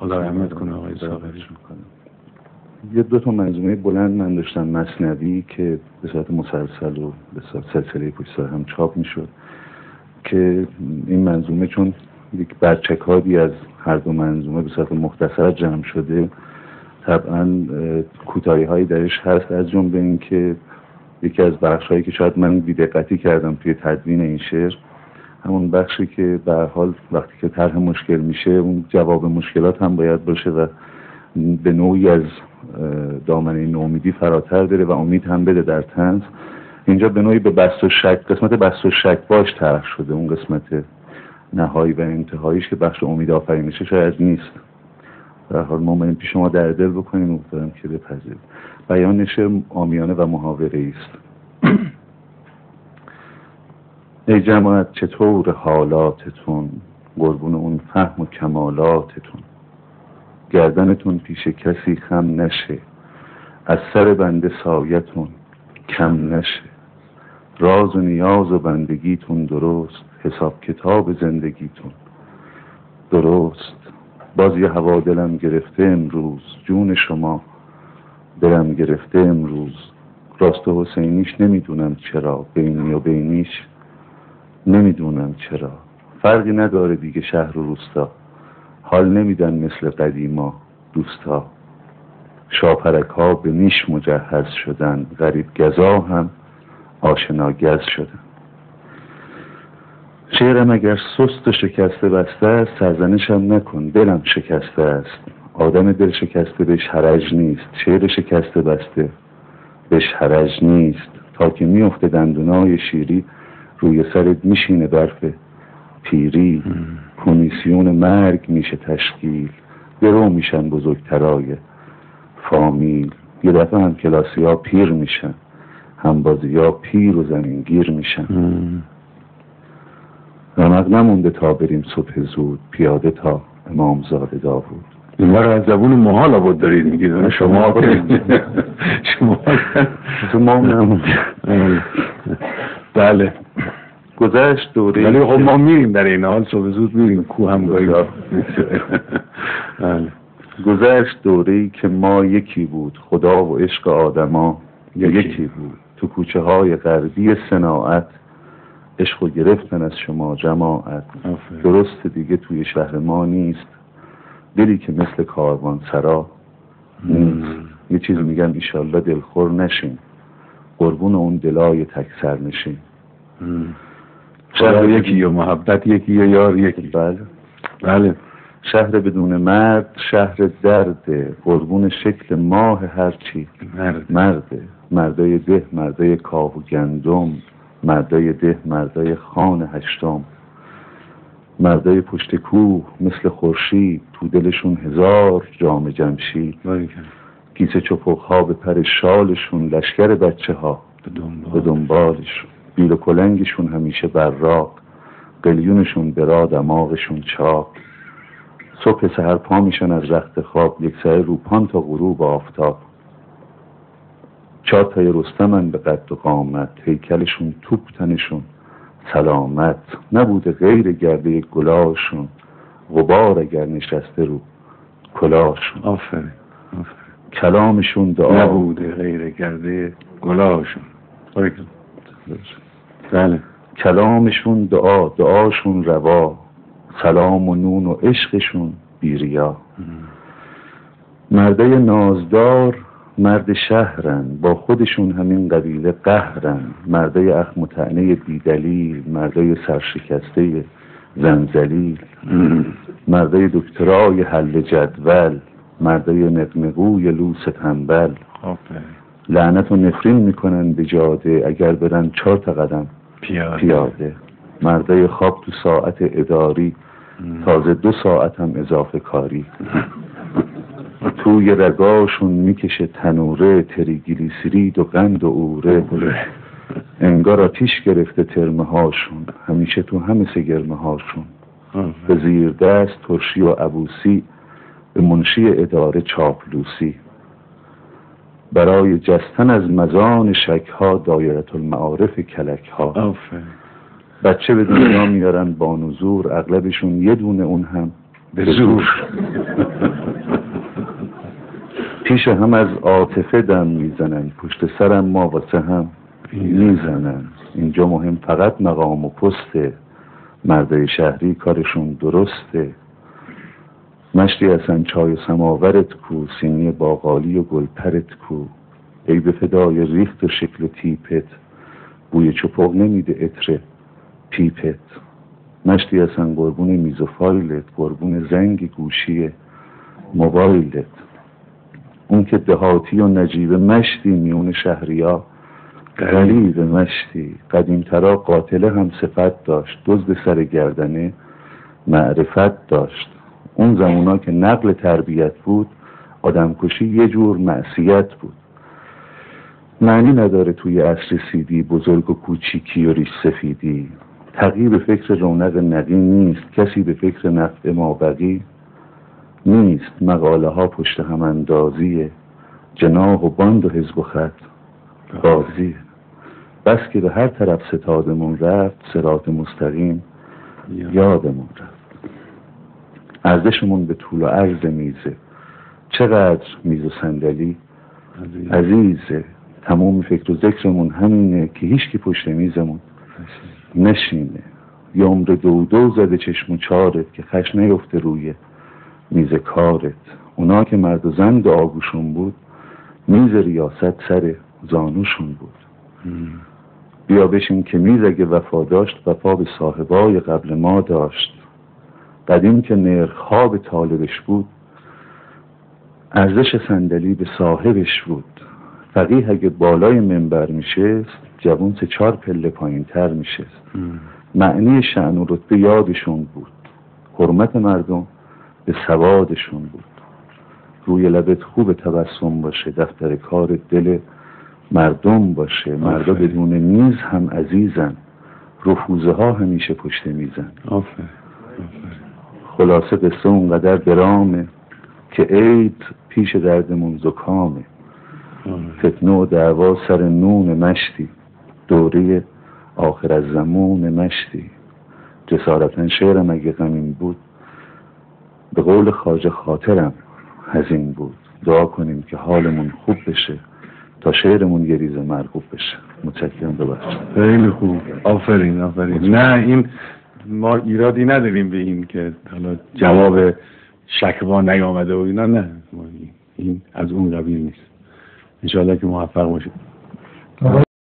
خدا رحمت کنه آقای صابری. یه 2 تا منظومه بلند من داشتم مثنوی که به صورت مسلسل و به صورت سلسله پشت سر هم چاپ میشد که این منظومه چون یک برچکادی از هر دو منظومه به صورت مختصر جمع شده، طبعا کوتاهی‌هایی درش هست، از جمله این که یکی از بخش‌هایی که شاید من بی‌دقتی کردم توی تدوین این شعر، همون بخشی که به هر حال وقتی که طرح مشکل میشه اون جواب مشکلات هم باید باشه و به نوعی از دامنه نومیدی فراتر بره و امید هم بده در طنز. اینجا به نوعی به بست و شک، قسمت بست و شک باش طرح شده، اون قسمت نهایی و انتهاییش که بخش امید آفرینشه شاید نیست. در حال ما این پیش شما در دل بکنیم و دارم که بپذیرید. بیان شعر عامیانه و محاوره است. ای جماعت چطور حالاتتون، قربون اون فهم و کمالاتتون، گردنتون پیش کسی خم نشه، از سر بنده سایتون کم نشه، راز و نیاز و بندگیتون درست، حساب کتاب زندگیتون درست. باز یه هوا دلم گرفته امروز، جون شما دلم گرفته امروز، راست و حسینیش نمیدونم چرا، بینی و بینیش نمیدونم چرا، فرقی نداره دیگه شهر و روستا، حال نمیدن مثل قدیما دوستا، شاپرک ها به نیش مجهز شدن، غریب گزا هم آشنا گز شدن. شعرم اگر سست و شکسته بسته است، سرزنشم نکن، دلم شکسته است. آدم دل شکسته بهش حرج نیست، شعر شکسته بسته بهش حرج نیست. تا که میفته دندونای شیری، روی سرت میشینه برف پیری. کمیسیون مرگ میشه تشکیل، درو میشن بزرگترای فامیل. یه دفعه هم کلاسی ها پیر میشن، همبازی ها پیر و زمین گیر میشن. رمق نمونده تا بریم صبح زود، پیاده تا امامزاده داوود. این رو از زبون محال آباد دارید میگید شما تو ما نمونده. بله گذشت دوره، ولی خب ما میریم در این حال صبح زود میریم کو هم گاهی. گذشت دوره‌ای که ما یکی بود، خدا و عشق آدما یکی بود. تو کوچه های غربی صناعت، عشق و گرفتن از شما جماعت. درست دیگه توی شهر ما نیست دلی که مثل کاروان سرا نیست. یه چیز میگم ایشالله دلخور نشین، قربون اون دلای تک سر نشین. شهر یکی و محبت یکی و یار یکی. بله شهر بدون مرد شهر درده، قربون شکل ماه هرچی مرده. مردای ده مردای کاه و گندم، مردای ده مردای خان هشتم. مردای پشت کوه مثل خورشید، تو دلشون 1000 جام جمشید. گیسه چپقها به پر شالشون، لشکر بچه ها به دنبالشون. بیل و کلنگشون همیشه براق، قلیونشون برا دماغشون چاق. صبح سحر پا میشن از رخت خواب، یک سر روپان تا غروب آفتاب. 4 تای رستمن به قد و قامت، هیکلشون توپ تنشون سلامت. نبوده غیر گرده گلاشون، غبار اگر نشسته رو کلاشون. آفرین. کلامشون دعا، نبوده غیر گرده گلاشون. بله کلامشون دعا، دعاشون روا، سلام و نون و عشقشون بیریا. مردای نازدار مرد شهرن، با خودشون همین قبیله قهرن. مردای اخم و طعنه بیدلیل، مردای سرشکسته زنزلیل. مردای دکترای حل جدول، مردای نقنقوی لوس تنبل. لعنت و نفرین میکنن به جاده، اگر برن 4 تا قدم پیاده. مردای خواب تو ساعت اداری، تازه 2 ساعت هم اضافه کاری. توی رگاشون میکشه تنوره، تریگلیسیرید و قند و اوره. انگار آتیش گرفته ترمه هاشون، همیشه تو همه سگرمه هاشون. به زیر دست ترشی و عبوسی، به منشی اداره چاپلوسی. برای جستن از مزان شکها، دایره المعارف کلکها. بچه به دنیا میارن با نزور، اغلبشون یه دونه اون هم به زور. پیش هم از عاطفه دم میزنن، پشت سرم ما واسه هم میزنن. اینجا مهم فقط مقام و پسته، مردای شهری کارشون درسته. مشتی اصلا چای و سماورت کو، سینی باقالی و گلپرت کو. ای به فدای ریخت و شکل تیپت، بوی چپق نمیده عطر پیپت. مشتی اصلا قربون میز و فایلت، قربون زنگ گوشی موبایلت. اون که دهاتی و نجیب مشتی، میون شهریا غریب مشتی. قدیمترا قاتله هم صفت داشت، دزد سر گردنه معرفت داشت. اون زمونا که نقل تربیت بود، آدمکشی یه جور معصیت بود. معنی نداره توی عصر سیدی بزرگ و کوچیکی و ریش سفیدی. تقی به فکر رونق نقی نیست، کسی به فکر نفع مابقی نیست. مقاله ها پشت هم اندازیه، جناح و باند و حزب و خط بازیه. بس که به هر طرف ستادمون رفت، صراط مستقیم یادمون رفت. ارزشمون به طول و عرض میزه، چقدر میز و صندلی عزیزه. تمام فکر و ذکرمون همینه که هیچ کی پشت میزمون نشینه. یا عمر دو زده چشم و چارت، که خش نیفته روی میز کارت. اونا که مرد و زن دعاگوشون بود، میز ریاست سر زانوشون بود. بیا بشین که میز اگه وفا داشت، وفا به صاحبای قبل ما داشت. قدیم که نرخ‌ها به طالبش بود، ارزش صندلی به صاحبش بود. فقیه اگه بالای منبر میشست، جوون 3-4 پله پایین تر میشست. معنی شأن و رتبه یادشون بود، حرمت مردم به سوادشون بود. روی لبت خوب تبسم باشه، دفتر کار دل مردم باشه. مردا بدون میز هم عزیزن، رفوزه ها همیشه پشت میزن. خلاصه قصه اونقدر درامه که عید پیش دردمون زکامه. فتنه و دعوا سر نون مشتی، دوره آخر از زمان مشتی. جسارتا شعرم اگه غمین بود، به قول خواجه خاطرم حزین بود. دعا کنیم که حالمون خوب بشه تا شعرمون یه ریزه مرغوب بشه. متشکرم. ببخشید. خیلی خوب. آفرین. نه این ما ایرادی نداریم به این که حالا جواب شکوا نیامده و اینا. نه این از اون قبیل نیست. انشاءالله که موفق باشید.